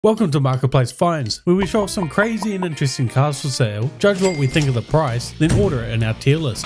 Welcome to Marketplace Finds, where we show off some crazy and interesting cars for sale, judge what we think of the price, then order it in our tier list.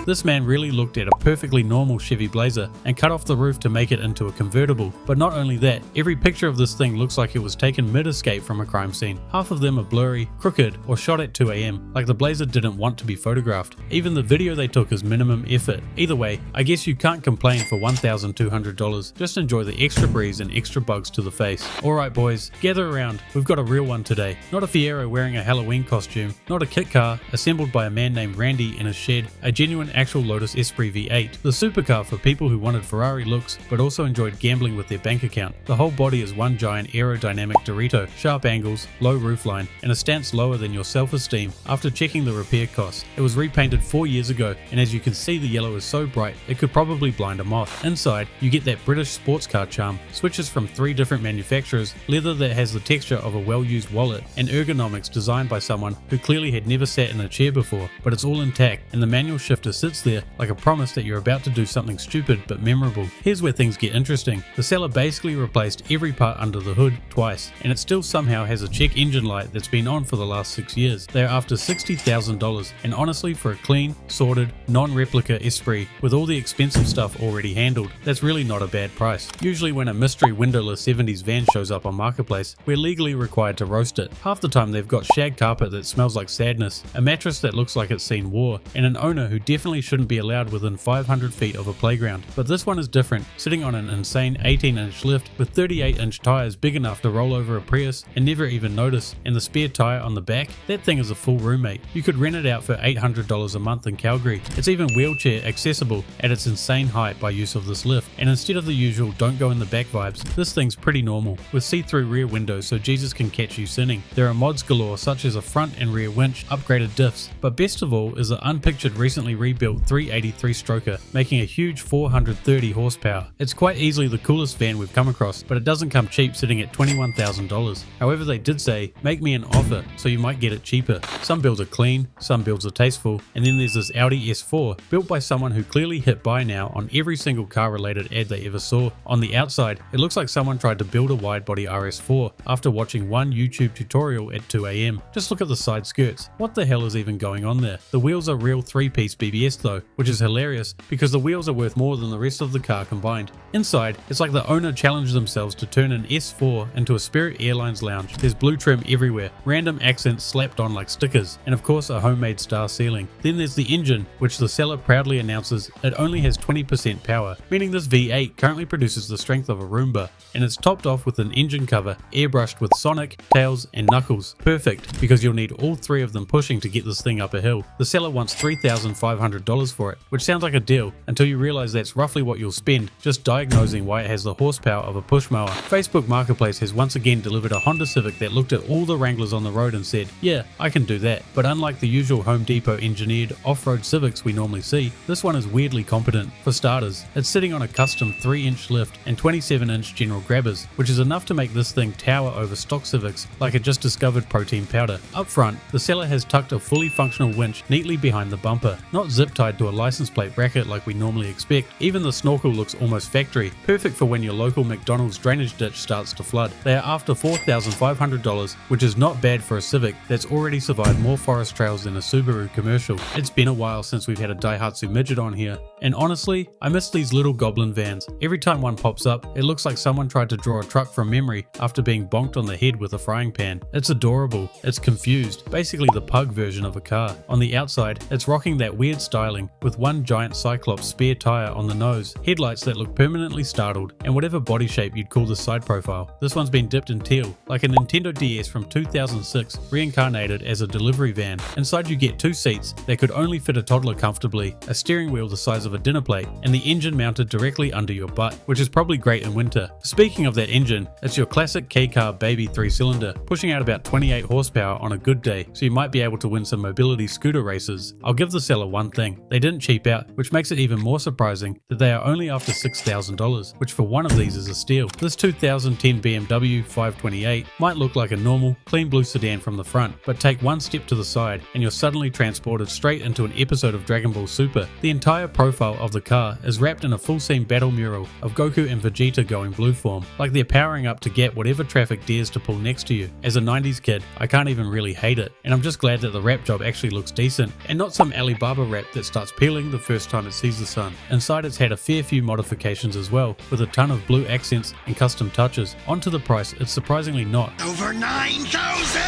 This man really looked at a perfectly normal Chevy Blazer and cut off the roof to make it into a convertible. But not only that, every picture of this thing looks like it was taken mid-escape from a crime scene. Half of them are blurry, crooked, or shot at 2 AM, like the Blazer didn't want to be photographed. Even the video they took is minimum effort. Either way, I guess you can't complain for $1,200. Just enjoy the extra breeze and extra bugs to the face. Alright boys, gather around, we've got a real one today. Not a Fiero wearing a Halloween costume, not a kit car assembled by a man named Randy in a shed, a genuine actual Lotus Esprit V8, the supercar for people who wanted Ferrari looks but also enjoyed gambling with their bank account. The whole body is one giant aerodynamic Dorito, sharp angles, low roofline, and a stance lower than your self-esteem. After checking the repair costs, it was repainted 4 years ago, and as you can see, the yellow is so bright it could probably blind a moth. Inside, you get that British sports car charm, switches from 3 different manufacturers, leather that has the texture of a well-used wallet, and ergonomics designed by someone who clearly had never sat in a chair before, but it's all intact, and the manual shifter sits there like a promise that you're about to do something stupid but memorable. Here's where things get interesting. The seller basically replaced every part under the hood twice, and it still somehow has a check engine light that's been on for the last 6 years. They are after $60,000, and honestly, for a clean, sorted, non-replica Esprit with all the expensive stuff already handled, that's really not a bad price. Usually when a mystery windowless 70s van shows up on Marketplace, we're legally required to roast it. Half the time they've got shag carpet that smells like sadness, a mattress that looks like it's seen war, and an owner who definitely shouldn't be allowed within 500 feet of a playground. But this one is different, sitting on an insane 18-inch lift with 38-inch tires big enough to roll over a Prius and never even notice, and the spare tire on the back, that thing is a full roommate. You could rent it out for $800 a month in Calgary. It's even wheelchair accessible at its insane height by use of this lift, and instead of the usual don't go in the back vibes, this thing's pretty normal, with see-through rear windows so Jesus can catch you sinning. There are mods galore such as a front and rear winch, upgraded diffs, but best of all is the unpictured recently rebuilt 383 stroker, making a huge 430 horsepower. It's quite easily the coolest van we've come across, but it doesn't come cheap, sitting at $21,000. However, they did say, make me an offer, so you might get it cheaper. Some builds are clean, some builds are tasteful, and then there's this Audi S4, built by someone who clearly hit buy now on every single car related ad they ever saw. On the outside, it looks like someone tried to build a wide body RS4 after watching one YouTube tutorial at 2 AM. Just look at the side skirts. What the hell is even going on there? The wheels are real 3-piece BBS though, which is hilarious because the wheels are worth more than the rest of the car combined. Inside, it's like the owner challenged themselves to turn an S4 into a Spirit Airlines lounge. There's blue trim everywhere, random accents slapped on like stickers, and of course a homemade star ceiling. Then there's the engine, which the seller proudly announces it only has 20% power, meaning this V8 currently produces the strength of a Roomba, and it's topped off with an engine cover airbrushed with Sonic, Tails, and Knuckles. Perfect, because you'll need all 3 of them pushing to get this thing up a hill. The seller wants $3,500 for it, which sounds like a deal until you realize that's roughly what you'll spend just diagnosing why it has the horsepower of a push mower. Facebook Marketplace has once again delivered a Honda Civic that looked at all the Wranglers on the road and said, yeah, I can do that. But unlike the usual Home Depot engineered off-road Civics we normally see, this one is weirdly competent. For starters, it's sitting on a custom 3-inch lift and 27-inch general grabbers, which is enough to make this thing tower over stock Civics like it just discovered protein powder. Up front, the seller has tucked a fully functional winch neatly behind the bumper, not zip-tied to a license plate bracket like we normally expect. Even the snorkel looks almost factory, perfect for when your local McDonald's drainage ditch starts to flood. They are after $4,500, which is not bad for a Civic that's already survived more forest trails than a Subaru commercial. It's been a while since we've had a Daihatsu midget on here, and honestly, I miss these little goblin vans. Every time one pops up, it looks like someone tried to draw a truck from memory after being bonked on the head with a frying pan. It's adorable, it's confused, basically the pug version of a car. On the outside, it's rocking that weird styling with one giant Cyclops spare tire on the nose, headlights that look permanently startled, and whatever body shape you'd call the side profile. This one's been dipped in teal, like a Nintendo DS from 2006 reincarnated as a delivery van. Inside you get 2 seats that could only fit a toddler comfortably, a steering wheel the size of a dinner plate, and the engine mounted directly under your butt, which is probably great in winter. Speaking of that engine, it's your classic K-Car baby 3-cylinder, pushing out about 28 horsepower on a good day, so you might be able to win some mobility scooter races. I'll give the seller one thing. thing. They didn't cheap out, which makes it even more surprising that they are only after $6,000, which for one of these is a steal. This 2010 BMW 528 might look like a normal, clean blue sedan from the front, but take one step to the side and you're suddenly transported straight into an episode of Dragon Ball Super. The entire profile of the car is wrapped in a full-scene battle mural of Goku and Vegeta going blue form, like they're powering up to get whatever traffic dares to pull next to you. As a 90s kid, I can't even really hate it, and I'm just glad that the wrap job actually looks decent, and not some Alibaba wrap that starts peeling the first time it sees the sun. Inside it's had a fair few modifications as well, with a ton of blue accents and custom touches. Onto the price, it's surprisingly not. Over 9,000!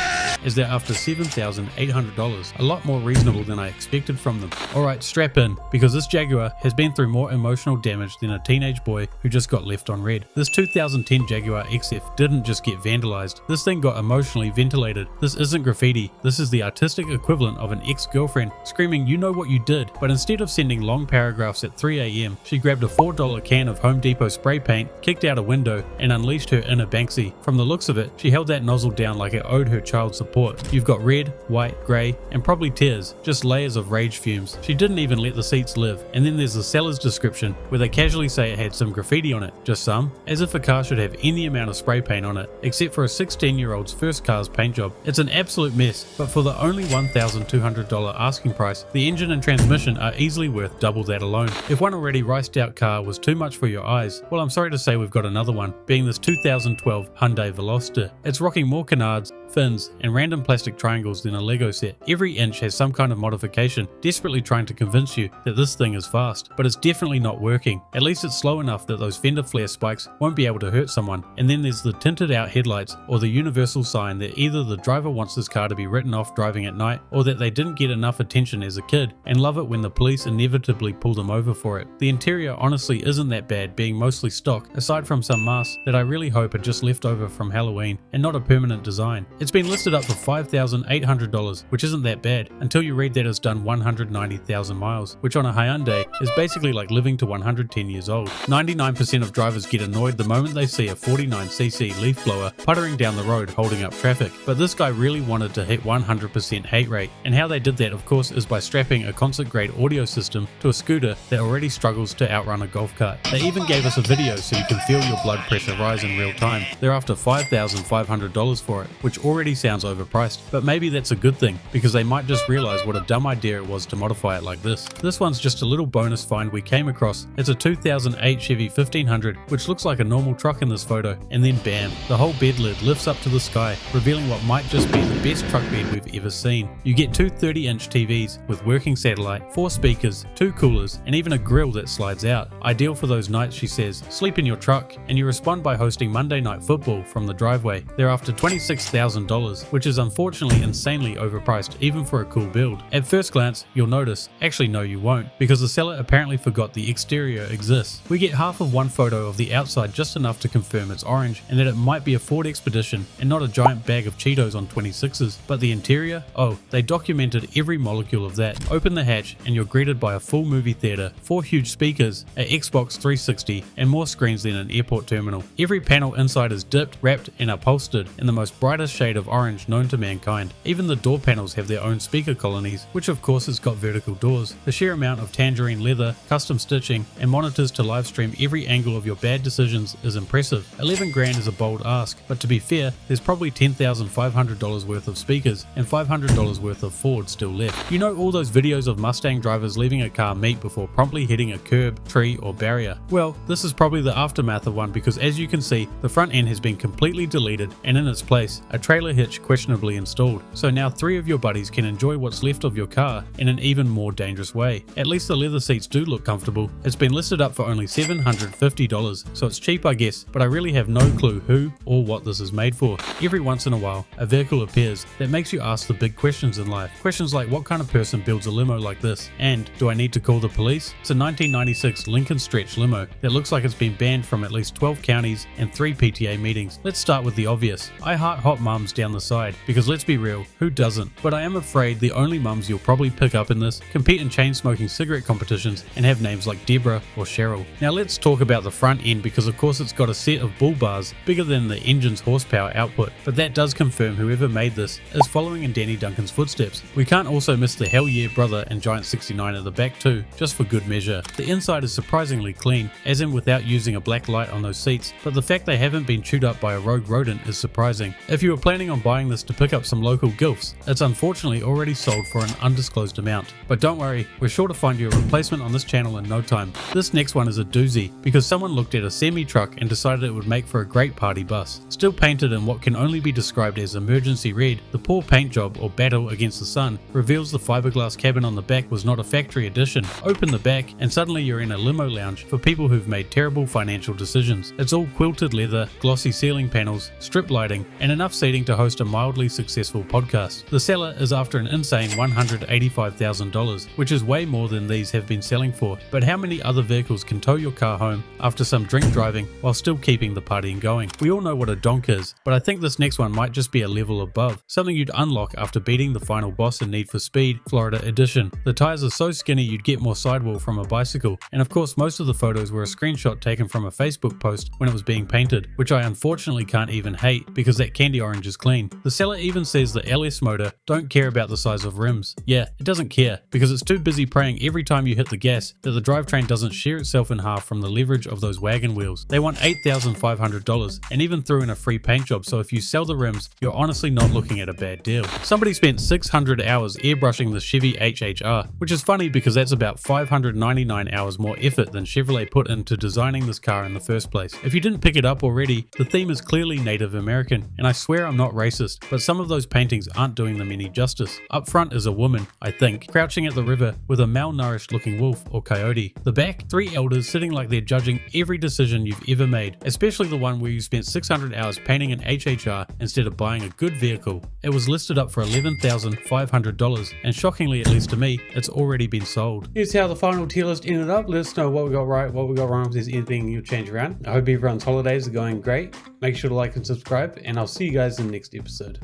As they're after $7,800, a lot more reasonable than I expected from them. Alright, strap in, because this Jaguar has been through more emotional damage than a teenage boy who just got left on red. This 2010 Jaguar XF didn't just get vandalized, this thing got emotionally ventilated. This isn't graffiti, this is the artistic equivalent of an ex-girlfriend screaming you know what you did, but instead of sending long paragraphs at 3 AM, she grabbed a $4 can of Home Depot spray paint, kicked out a window, and unleashed her inner Banksy. From the looks of it, she held that nozzle down like it owed her child support. You've got red, white, grey, and probably tears, just layers of rage fumes. She didn't even let the seats live. And then there's the seller's description, where they casually say it had some graffiti on it, just some, as if a car should have any amount of spray paint on it, except for a 16-year-old's first car's paint job. It's an absolute mess, but for the only $1,200 asking price, the engine and transmission are easily worth double that alone. If one already riced out car was too much for your eyes, well, I'm sorry to say we've got another one, being this 2012 Hyundai Veloster. It's rocking more canards, fins, and random plastic triangles than a Lego set. Every inch has some kind of modification, desperately trying to convince you that this thing is fast, but it's definitely not working. At least it's slow enough that those fender flare spikes won't be able to hurt someone. And then there's the tinted out headlights, or the universal sign that either the driver wants this car to be written off driving at night, or that they didn't get enough attention as a kid and love it when the police inevitably pull them over for it. The interior honestly isn't that bad, being mostly stock, aside from some masks that I really hope are just left over from Halloween and not a permanent design. It's been listed up for $5,800, which isn't that bad, until you read that it's done 190,000 miles, which on a Hyundai is basically like living to 110 years old. 99% of drivers get annoyed the moment they see a 49cc leaf blower puttering down the road holding up traffic, but this guy really wanted to hit 100% hate rate, and how they did that of course is by strapping a concert grade audio system to a scooter that already struggles to outrun a golf cart. They even gave us a video so you can feel your blood pressure rise in real time. They're after $5,500 for it, which already sounds overpriced, but maybe that's a good thing, because they might just realize what a dumb idea it was to modify it like this. This one's just a little bonus find we came across. It's a 2008 Chevy 1500, which looks like a normal truck in this photo, and then bam, the whole bed lid lifts up to the sky, revealing what might just be the best truck bed we've ever seen. You get two 30-inch TVs with working satellite, 4 speakers, 2 coolers, and even a grill that slides out. Ideal for those nights, she says, sleep in your truck, and you respond by hosting Monday Night Football from the driveway. They're after $26,000, which is unfortunately insanely overpriced even for a cool build. At first glance, you'll notice, actually no you won't, because the seller apparently forgot the exterior exists. We get half of one photo of the outside just enough to confirm it's orange and that it might be a Ford Expedition and not a giant bag of Cheetos on 26s, but the interior? Oh, they documented every molecule of that. Open the hatch and you're greeted by a full movie theater, 4 huge speakers, an Xbox 360, and more screens than an airport terminal. Every panel inside is dipped, wrapped, and upholstered in the most brightest shade of orange known to mankind. Even the door panels have their own speaker colonies, which of course has got vertical doors. The sheer amount of tangerine leather, custom stitching, and monitors to live stream every angle of your bad decisions is impressive. 11 grand is a bold ask, but to be fair, there's probably $10,500 worth of speakers and $500 worth of Ford still left. You know all those videos of Mustang drivers leaving a car meet before promptly hitting a curb, tree, or barrier? Well, this is probably the aftermath of one, because as you can see, the front end has been completely deleted and in its place, a trailer hitch questionably installed. So now 3 of your buddies can enjoy what's left of your car in an even more dangerous way. At least the leather seats do look comfortable. It's been listed up for only $750, so it's cheap I guess, but I really have no clue who or what this is made for. Every once in a while, a vehicle appears that makes you ask the big questions in life. Questions like, what kind of person builds a limo like this? And do I need to call the police? It's a 1996 Lincoln Stretch limo that looks like it's been banned from at least 12 counties and 3 PTA meetings. Let's start with the obvious. I heart hot mums mums down the side, because let's be real, who doesn't? But I am afraid the only mums you'll probably pick up in this compete in chain-smoking cigarette competitions and have names like Deborah or Cheryl. Now let's talk about the front end, because of course it's got a set of bull bars bigger than the engine's horsepower output, but that does confirm whoever made this is following in Danny Duncan's footsteps. We can't also miss the Hell Yeah brother and Giant 69 at the back too, just for good measure. The inside is surprisingly clean, as in without using a black light on those seats, but the fact they haven't been chewed up by a rogue rodent is surprising. If you were planning on buying this to pick up some local gilfs, it's unfortunately already sold for an undisclosed amount. But don't worry, we're sure to find you a replacement on this channel in no time. This next one is a doozy, because someone looked at a semi-truck and decided it would make for a great party bus. Still painted in what can only be described as emergency red, the poor paint job or battle against the sun reveals the fiberglass cabin on the back was not a factory edition. Open the back and suddenly you're in a limo lounge for people who've made terrible financial decisions. It's all quilted leather, glossy ceiling panels, strip lighting, and enough seating to host a mildly successful podcast. The seller is after an insane $185,000, which is way more than these have been selling for. But how many other vehicles can tow your car home after some drink driving while still keeping the partying going? We all know what a donk is, but I think this next one might just be a level above, something you'd unlock after beating the final boss in Need for Speed Florida Edition. The tires are so skinny you'd get more sidewall from a bicycle, and of course most of the photos were a screenshot taken from a Facebook post when it was being painted, which I unfortunately can't even hate because that candy orange is clean. The seller even says the LS motor don't care about the size of rims. Yeah, it doesn't care, because it's too busy praying every time you hit the gas that the drivetrain doesn't shear itself in half from the leverage of those wagon wheels. They want $8,500 and even threw in a free paint job, so if you sell the rims, you're honestly not looking at a bad deal. Somebody spent 600 hours airbrushing the Chevy HHR, which is funny because that's about 599 hours more effort than Chevrolet put into designing this car in the first place. If you didn't pick it up already, the theme is clearly Native American, and I swear I'm not racist, but some of those paintings aren't doing them any justice. Up front is a woman, I think, crouching at the river with a malnourished looking wolf or coyote. The back, 3 elders sitting like they're judging every decision you've ever made, especially the one where you spent 600 hours painting an HHR instead of buying a good vehicle. It was listed up for $11,500, and shockingly, at least to me, it's already been sold. Here's how the final tier list ended up. Let us know what we got right, what we got wrong, if there's anything you'll change around. I hope everyone's holidays are going great. Make sure to like and subscribe, and I'll see you guys in the next episode.